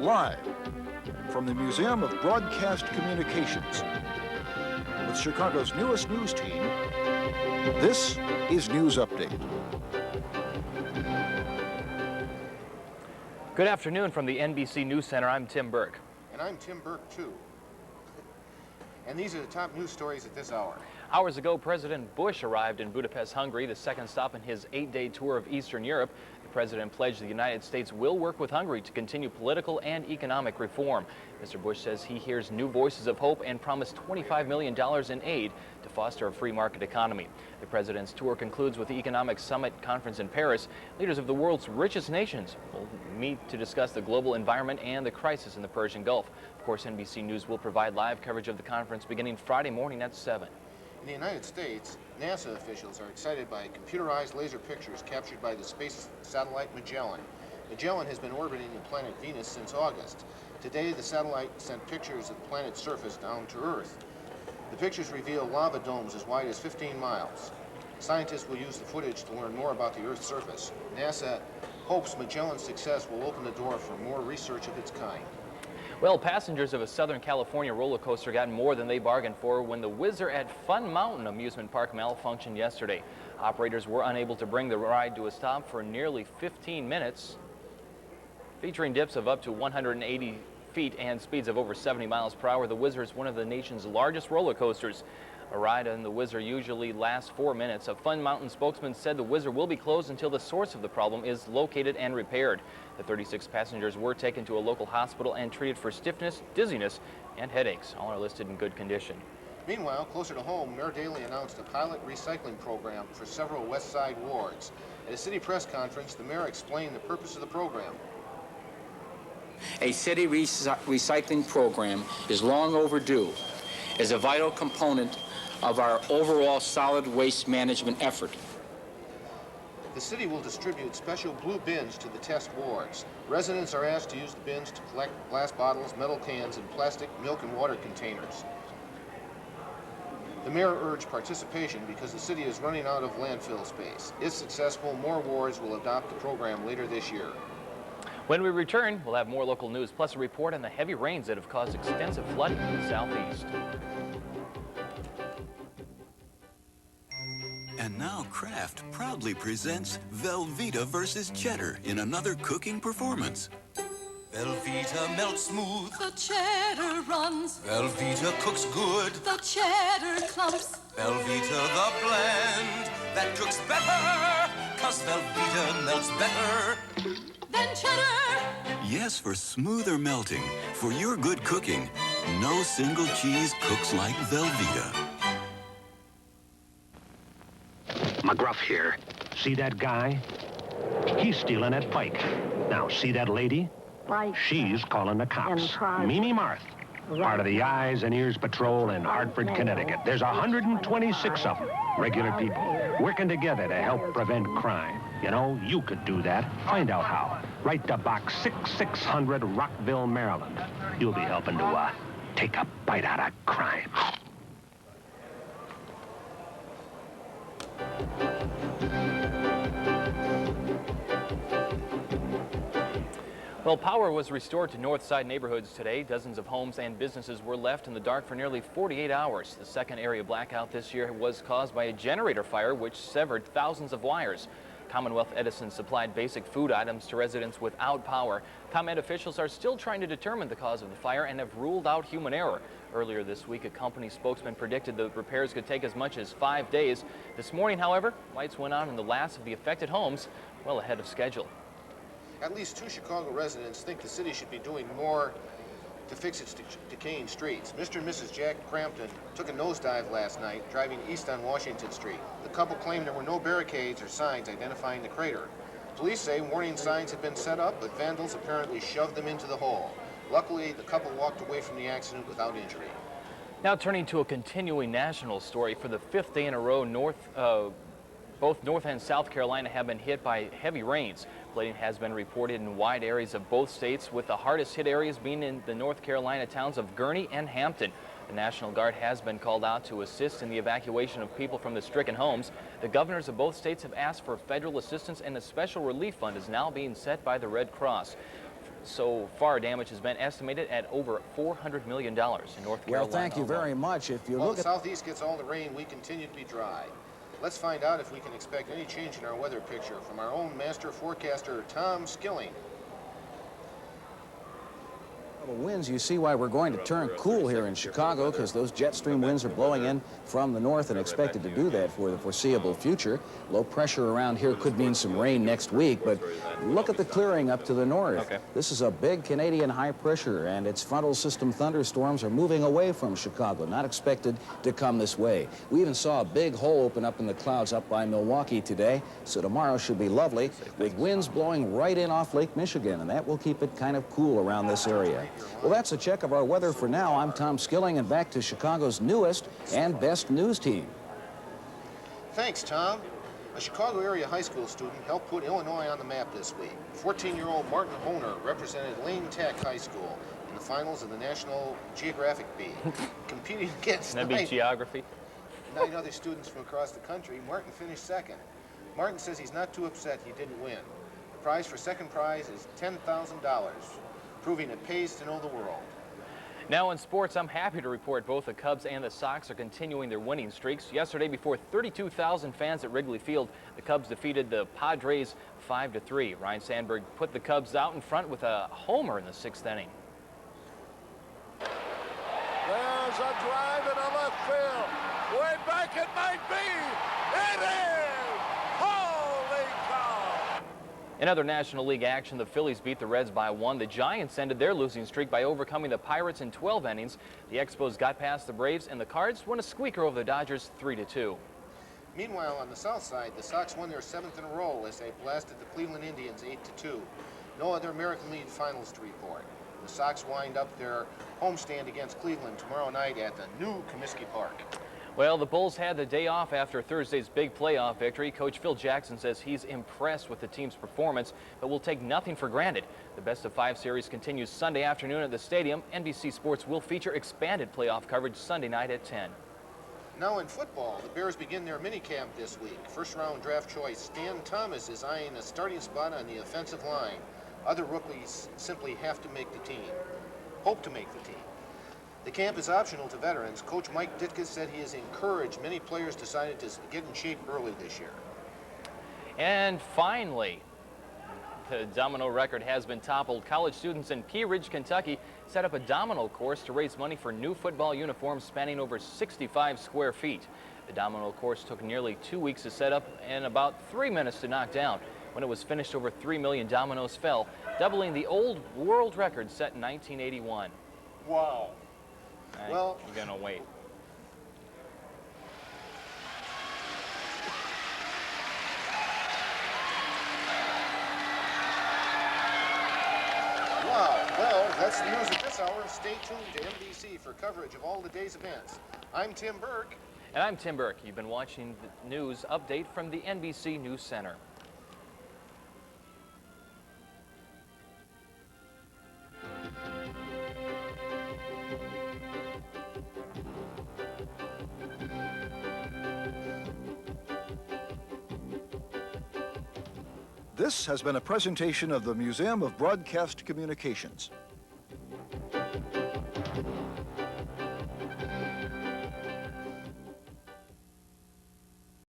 live from the Museum of Broadcast Communications. With Chicago's newest news team, this is News Update. Good afternoon from the NBC News Center. I'm Tim Burke. And I'm Tim Burke, too. And these are the top news stories at this hour. Hours ago, President Bush arrived in Budapest, Hungary, the second stop in his 8-day tour of Eastern Europe. The president pledged the United States will work with Hungary to continue political and economic reform. Mr. Bush says he hears new voices of hope and promised $25 million in aid to foster a free market economy. The president's tour concludes with the Economic Summit Conference in Paris. Leaders of the world's richest nations will meet to discuss the global environment and the crisis in the Persian Gulf. Of course, NBC News will provide live coverage of the conference beginning Friday morning at 7. In the United States, NASA officials are excited by computerized laser pictures captured by the space satellite Magellan. Magellan has been orbiting the planet Venus since August. Today, the satellite sent pictures of the planet's surface down to Earth. The pictures reveal lava domes as wide as 15 miles. Scientists will use the footage to learn more about the Earth's surface. NASA hopes Magellan's success will open the door for more research of its kind. Well, passengers of a Southern California roller coaster got more than they bargained for when the Whizzer at Fun Mountain amusement park malfunctioned yesterday. Operators were unable to bring the ride to a stop for nearly 15 minutes. Featuring dips of up to 180 feet and speeds of over 70 miles per hour, the Whizzer is one of the nation's largest roller coasters. A ride on the Whizzer usually lasts 4 minutes. A Fun Mountain spokesman said the Whizzer will be closed until the source of the problem is located and repaired. The 36 passengers were taken to a local hospital and treated for stiffness, dizziness, and headaches. All are listed in good condition. Meanwhile, closer to home, Mayor Daley announced a pilot recycling program for several West Side wards. At a city press conference, the mayor explained the purpose of the program. A city recycling program is long overdue as a vital component of our overall solid waste management effort. The city will distribute special blue bins to the test wards. Residents are asked to use the bins to collect glass bottles, metal cans, and plastic milk and water containers. The mayor urged participation because the city is running out of landfill space. If successful, more wards will adopt the program later this year. When we return, we'll have more local news, plus a report on the heavy rains that have caused extensive flooding in the southeast. And now Kraft proudly presents Velveeta versus Cheddar in another cooking performance. Velveeta melts smooth, the cheddar runs. Velveeta cooks good, the cheddar clumps. Velveeta the blend that cooks better, 'cause Velveeta melts better Then cheddar. Yes, for smoother melting. For your good cooking, no single cheese cooks like Velveeta. McGruff here. See that guy? He's stealing that bike. Now, see that lady? She's calling the cops. Mimi Marth, part of the Eyes and Ears Patrol in Hartford, Connecticut. There's 126 of them, regular people, working together to help prevent crime. You know, you could do that. Find out how. Write to Box 6600, Rockville, Maryland. You'll be helping to take a bite out of crime. Well, power was restored to north side neighborhoods today. Dozens of homes and businesses were left in the dark for nearly 48 hours. The second area blackout this year was caused by a generator fire which severed thousands of wires. Commonwealth Edison supplied basic food items to residents without power. ComEd officials are still trying to determine the cause of the fire and have ruled out human error. Earlier this week, a company spokesman predicted the repairs could take as much as 5 days. This morning, however, lights went on in the last of the affected homes well ahead of schedule. At least 2 Chicago residents think the city should be doing more to fix its decaying streets. Mr. and Mrs. Jack Crampton took a nosedive last night driving east on Washington Street. The couple claimed there were no barricades or signs identifying the crater. Police say warning signs had been set up, but vandals apparently shoved them into the hole. Luckily, the couple walked away from the accident without injury. Now turning to a continuing national story. For the 5th day in a row, both North and South Carolina have been hit by heavy rains. Flooding has been reported in wide areas of both states, with the hardest hit areas being in the North Carolina towns of Gurnee and Hampton. The National Guard has been called out to assist in the evacuation of people from the stricken homes. The governors of both states have asked for federal assistance, and a special relief fund is now being set by the Red Cross. So far, damage has been estimated at over $400 million in North Carolina. Well, thank you very much. If you look the at southeast gets all the rain, we continue to be dry. Let's find out if we can expect any change in our weather picture from our own master forecaster, Tom Skilling. the winds, you see why we're going to turn cool here in Chicago, because those jet stream winds are blowing in from the north and expected to do that for the foreseeable future. Low pressure around here could mean some rain next week, but look at the clearing up to the north. Okay. This is a big Canadian high pressure, and its frontal system thunderstorms are moving away from Chicago, not expected to come this way. We even saw a big hole open up in the clouds up by Milwaukee today, so tomorrow should be lovely with winds blowing right in off Lake Michigan, and that will keep it kind of cool around this area. Well, that's a check of our weather for now. I'm Tom Skilling, and back to Chicago's newest and best news team. Thanks, Tom. A Chicago area high school student helped put Illinois on the map this week. 14-year-old Martin Honer represented Lane Tech High School in the finals of the National Geographic Bee. Competing against That'd be geography. 9 other students from across the country, Martin finished second. Martin says he's not too upset he didn't win. The prize for second prize is $10,000, proving it pays to know the world. Now in sports, I'm happy to report both the Cubs and the Sox are continuing their winning streaks. Yesterday, before 32,000 fans at Wrigley Field, the Cubs defeated the Padres 5-3. Ryan Sandberg put the Cubs out in front with a homer in the 6th inning. There's a drive in the left field. Way back it might be. It is! Holy cow! In other National League action, the Phillies beat the Reds by 1. The Giants ended their losing streak by overcoming the Pirates in 12 innings. The Expos got past the Braves, and the Cards won a squeaker over the Dodgers 3-2. Meanwhile, on the south side, the Sox won their 7th in a row as they blasted the Cleveland Indians 8-2. No other American League finals to report. The Sox wind up their homestand against Cleveland tomorrow night at the new Comiskey Park. Well, the Bulls had the day off after Thursday's big playoff victory. Coach Phil Jackson says he's impressed with the team's performance, but will take nothing for granted. The best-of-5 series continues Sunday afternoon at the stadium. NBC Sports will feature expanded playoff coverage Sunday night at 10. Now in football, the Bears begin their minicamp this week. First-round draft choice Stan Thomas is eyeing a starting spot on the offensive line. Other rookies simply have to make the team. Hope to make the team. The camp is optional to veterans. Coach Mike Ditka said he has encouraged many players decided to get in shape early this year. And finally, the domino record has been toppled. College students in Pea Ridge, Kentucky set up a domino course to raise money for new football uniforms spanning over 65 square feet. The domino course took nearly 2 weeks to set up and about 3 minutes to knock down. When it was finished, over 3 million dominoes fell, doubling the old world record set in 1981. Wow. Well, you're gonna wait. Wow. Well, that's the news at this hour. Stay tuned to NBC for coverage of all the day's events. I'm Tim Burke. And I'm Tim Burke. You've been watching the news update from the NBC News Center. This has been a presentation of the Museum of Broadcast Communications.